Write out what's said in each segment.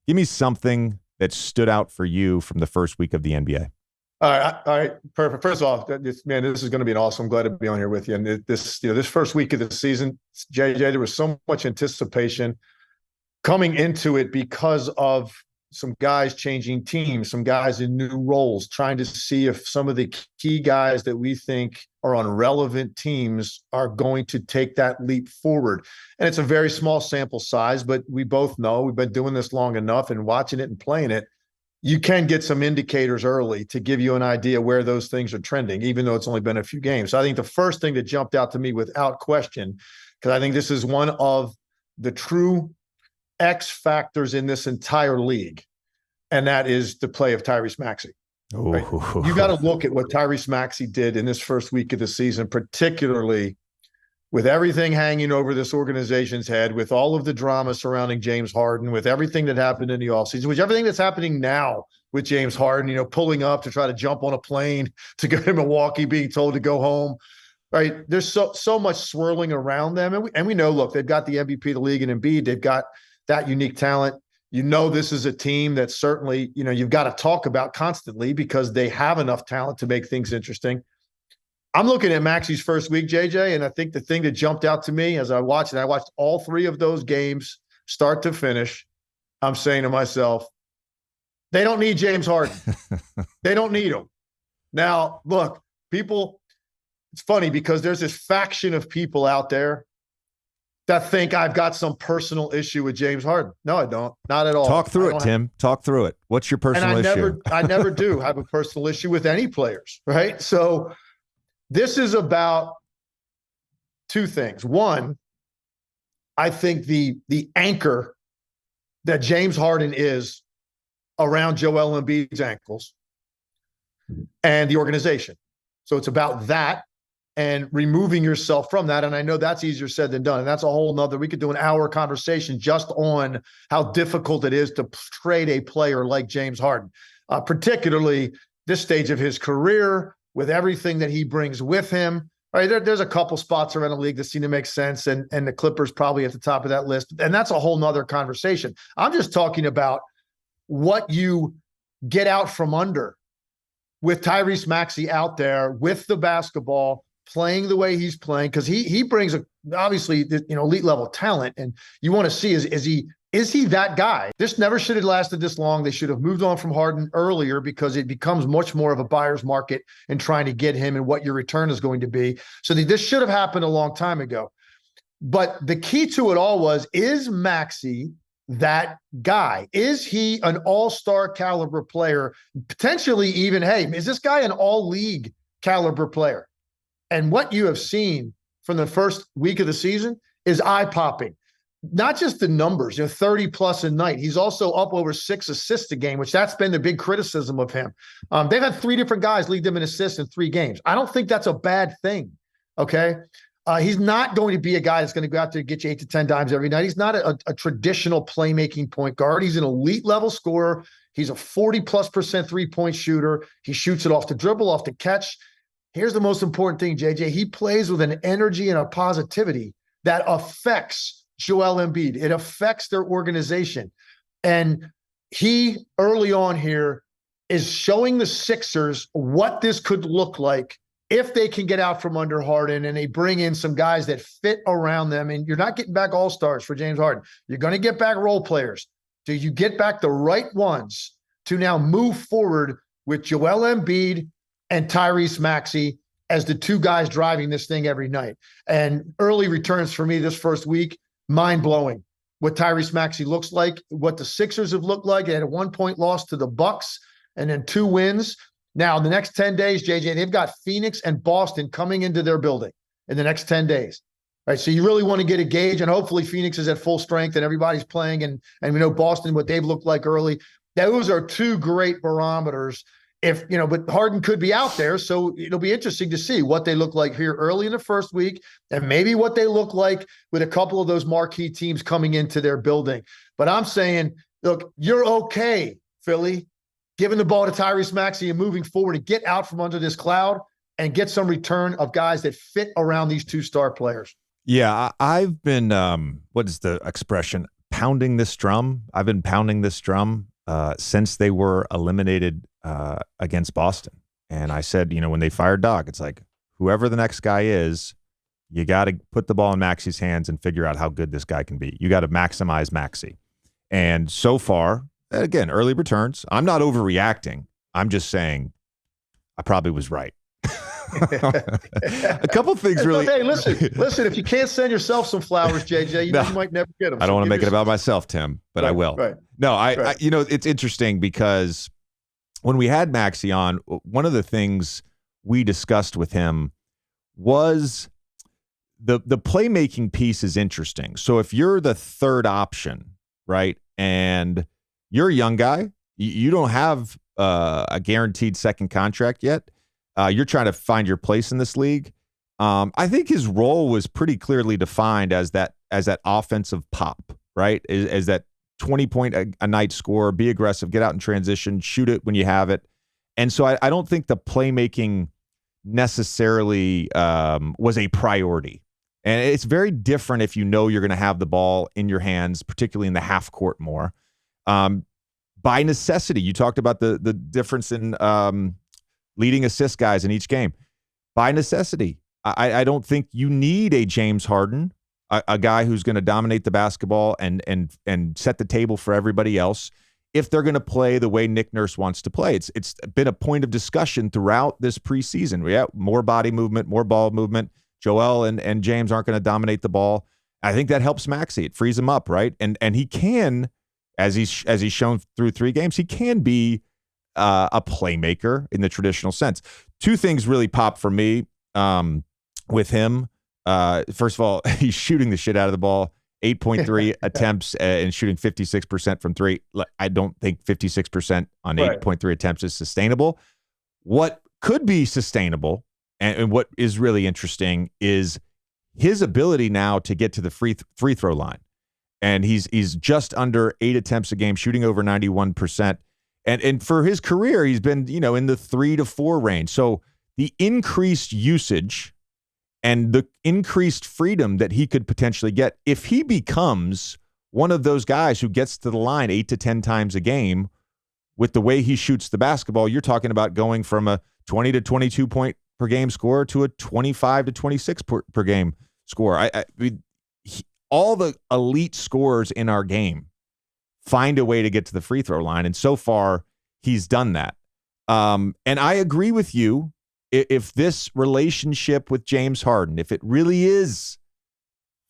Give me something that stood out for you from the first week of the NBA. All right, perfect. First of all, this is going to be an awesome. I'm glad to be on here with you. And this first week of the season, JJ, there was so much anticipation coming into it because of some guys changing teams, some guys in new roles, trying to see if some of the key guys that we think are on relevant teams are going to take that leap forward. And it's a very small sample size, but we both know we've been doing this long enough and watching it and playing it. You can get some indicators early to give you an idea where those things are trending, even though it's only been a few games. So I think the first thing that jumped out to me without question, because I think this is one of the true X factors in this entire league, and that is the play of Tyrese Maxey. Right? You got to look at what Tyrese Maxey did in this first week of the season, particularly with everything hanging over this organization's head, with all of the drama surrounding James Harden, with everything that happened in the offseason, with everything that's happening now with James Harden, pulling up to try to jump on a plane to go to Milwaukee, being told to go home. Right? There's so much swirling around them. And we know, look, they've got the MVP of the league in Embiid. They've got that unique talent. This is a team that certainly, you've got to talk about constantly because they have enough talent to make things interesting. I'm looking at Maxey's first week, JJ, and I think the thing that jumped out to me as I watched all three of those games start to finish. I'm saying to myself, they don't need James Harden. They don't need him. Now, look, people, it's funny because there's this faction of people out there that think I've got some personal issue with James Harden. No, I don't. Not at all. Talk through it, Tim. Talk through it. What's your personal issue? I never do have a personal issue with any players, right? So this is about two things. One, I think the anchor that James Harden is around Joel Embiid's ankles and the organization. So it's about that and removing yourself from that. And I know that's easier said than done. And that's a whole nother, we could do an hour conversation just on how difficult it is to trade a player like James Harden, particularly this stage of his career with everything that he brings with him. Right, there's a couple spots around the league that seem to make sense, and the Clippers probably at the top of that list. And that's a whole nother conversation. I'm just talking about what you get out from under with Tyrese Maxey out there with the basketball, playing the way he's playing, because he brings obviously elite level talent, and you want to see is he that guy? This never should have lasted this long. They should have moved on from Harden earlier because it becomes much more of a buyer's market in trying to get him and what your return is going to be. So this should have happened a long time ago. But the key to it all is Maxey that guy? Is he an all-star caliber player? Potentially even, hey, is this guy an all-league caliber player? And what you have seen from the first week of the season is eye-popping. Not just the numbers, 30 plus a night. He's also up over 6 assists a game, which that's been the big criticism of him. They've had 3 different guys lead them in assists in 3 games. I don't think that's a bad thing. Okay. He's not going to be a guy that's going to go out there and get you 8 to 10 dimes every night. He's not a traditional playmaking point guard. He's an elite level scorer. He's a 40+% 3-point shooter. He shoots it off the dribble, off the catch. Here's the most important thing, JJ. He plays with an energy and a positivity that affects Joel Embiid. It affects their organization. And he, early on here, is showing the Sixers what this could look like if they can get out from under Harden and they bring in some guys that fit around them. And you're not getting back all-stars for James Harden. You're going to get back role players. Do you get back the right ones to now move forward with Joel Embiid and Tyrese Maxey as the 2 guys driving this thing every night? And early returns for me this first week, mind-blowing. What Tyrese Maxey looks like, what the Sixers have looked like. They had a 1-point loss to the Bucks and then 2 wins. Now, in the next 10 days, JJ, they've got Phoenix and Boston coming into their building in the next 10 days. All right, so you really want to get a gauge, and hopefully Phoenix is at full strength and everybody's playing, and we know Boston, what they've looked like early. Those are 2 great barometers. But Harden could be out there, so it'll be interesting to see what they look like here early in the first week and maybe what they look like with a couple of those marquee teams coming into their building. But I'm saying, look, you're okay, Philly, giving the ball to Tyrese Maxey and moving forward and get out from under this cloud and get some return of guys that fit around these 2 star players. Yeah, I've been, what is the expression? pounding this drum. I've been pounding this drum since they were eliminated against Boston. And I said, when they fired Doc, it's like, whoever the next guy is, you got to put the ball in Maxey's hands and figure out how good this guy can be. You got to maximize Maxey. And so far, again, early returns. I'm not overreacting. I'm just saying I probably was right. A couple things really. Hey, listen. If you can't send yourself some flowers, JJ, you might never get them. I don't want to make it about myself, Tim, but right, I will. Right. No, it's interesting because when we had Maxey on, one of the things we discussed with him was the playmaking piece is interesting. So if you're the third option, right, and you're a young guy, you don't have a guaranteed second contract yet. You're trying to find your place in this league. I think his role was pretty clearly defined as that offensive pop, right? As that 20-point a night scorer, be aggressive, get out in transition, shoot it when you have it. And so I don't think the playmaking necessarily was a priority. And it's very different if you know you're going to have the ball in your hands, particularly in the half court more. By necessity, you talked about the difference in leading assist guys in each game. By necessity, I don't think you need a James Harden, a guy who's going to dominate the basketball and set the table for everybody else if they're going to play the way Nick Nurse wants to play. It's been a point of discussion throughout this preseason. We have more body movement, more ball movement. Joel and James aren't going to dominate the ball. I think that helps Maxey. It frees him up, right? And he can, as he's shown through 3 games, he can be a playmaker in the traditional sense. 2 things really pop for me with him. First of all, he's shooting the shit out of the ball. 8.3 attempts and shooting 56% from 3. I don't think 56% on 8.3 attempts is sustainable. What could be sustainable and what is really interesting is his ability now to get to the free throw line. And he's just under 8 attempts a game, shooting over 91%. And for his career, he's been, in the 3 to 4 range. So the increased usage and the increased freedom that he could potentially get, if he becomes one of those guys who gets to the line 8 to 10 times a game with the way he shoots the basketball, you're talking about going from a 20 to 22 point per game score to a 25 to 26 per game score. All the elite scorers in our game find a way to get to the free throw line. And so far, he's done that. And I agree with you. If this relationship with James Harden, if it really is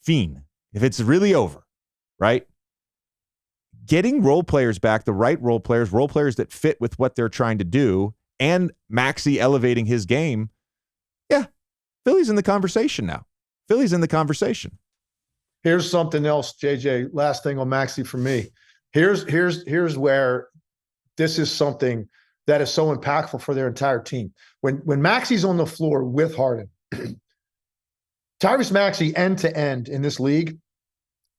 fiend, if it's really over, right? Getting role players back, the right role players that fit with what they're trying to do, and Maxey elevating his game, yeah, Philly's in the conversation now. Philly's in the conversation. Here's something else, JJ. Last thing on Maxey for me. Here's where this is something that is so impactful for their entire team. When Maxey's on the floor with Harden, Tyrese Maxey end to end in this league,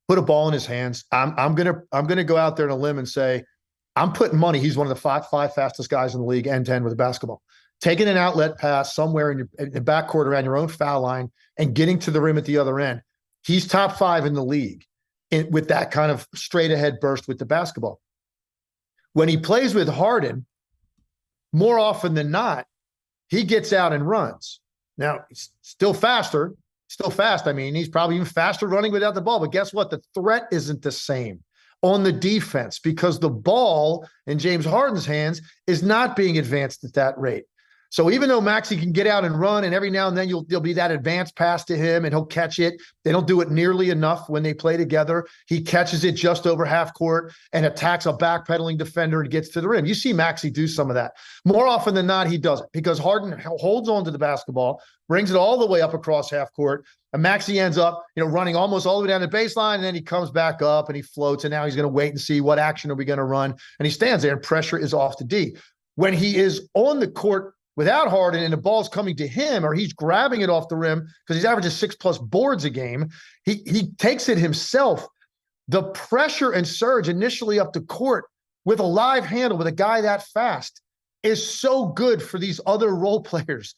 put a ball in his hands. I'm gonna go out there on a limb and say, I'm putting money. He's one of the five fastest guys in the league end to end with a basketball. Taking an outlet pass somewhere in the backcourt around your own foul line and getting to the rim at the other end. He's top 5 in the league with that kind of straight ahead burst with the basketball. When he plays with Harden, more often than not, he gets out and runs. Now, he's still fast. I mean, he's probably even faster running without the ball. But guess what? The threat isn't the same on the defense because the ball in James Harden's hands is not being advanced at that rate. So even though Maxey can get out and run, and every now and then there'll be that advanced pass to him and he'll catch it. They don't do it nearly enough when they play together. He catches it just over half court and attacks a backpedaling defender and gets to the rim. You see Maxey do some of that. More often than not, he doesn't because Harden holds on to the basketball, brings it all the way up across half court, and Maxey ends up, running almost all the way down the baseline, and then he comes back up and he floats, and now he's going to wait and see what action are we going to run, and he stands there and pressure is off the D. When he is on the court without Harden and the ball's coming to him or he's grabbing it off the rim because he's averaging 6+ boards a game, he takes it himself. The pressure and surge initially up the court with a live handle with a guy that fast is so good for these other role players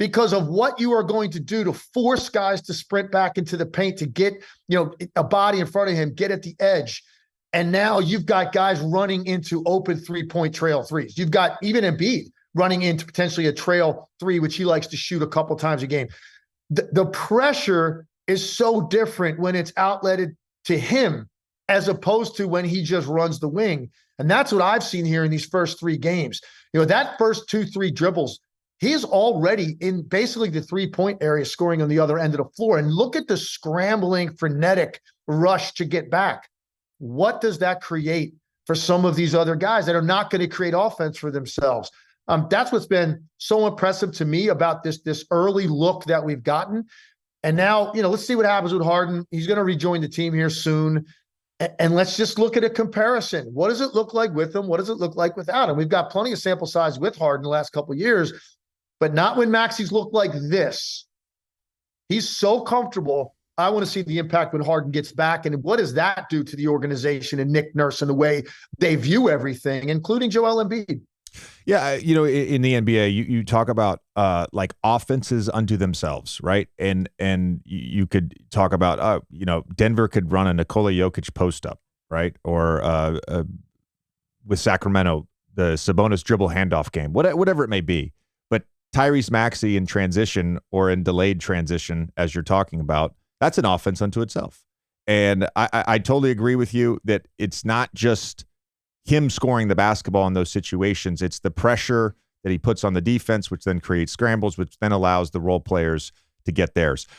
because of what you are going to do to force guys to sprint back into the paint, to get, a body in front of him, get at the edge. And now you've got guys running into open 3-point trail threes. You've got even Embiid running into potentially a trail three, which he likes to shoot a couple times a game. The pressure is so different when it's outletted to him as opposed to when he just runs the wing. And that's what I've seen here in these first 3 games. That first 2-3 dribbles, he's already in basically the 3-point area scoring on the other end of the floor. And look at the scrambling, frenetic rush to get back. What does that create for some of these other guys that are not going to create offense for themselves? That's what's been so impressive to me about this early look that we've gotten. And now, let's see what happens with Harden. He's going to rejoin the team here soon. And let's just look at a comparison. What does it look like with him? What does it look like without him? We've got plenty of sample size with Harden the last couple of years, but not when Maxey's looked like this. He's so comfortable. I want to see the impact when Harden gets back. And what does that do to the organization and Nick Nurse and the way they view everything, including Joel Embiid? Yeah, in the NBA, you talk about like offenses unto themselves, right? And you could talk about Denver could run a Nikola Jokic post up, right? Or with Sacramento, the Sabonis dribble handoff game, whatever it may be. But Tyrese Maxey in transition or in delayed transition, as you're talking about, that's an offense unto itself. And I totally agree with you that it's not just him scoring the basketball in those situations. It's the pressure that he puts on the defense, which then creates scrambles, which then allows the role players to get theirs.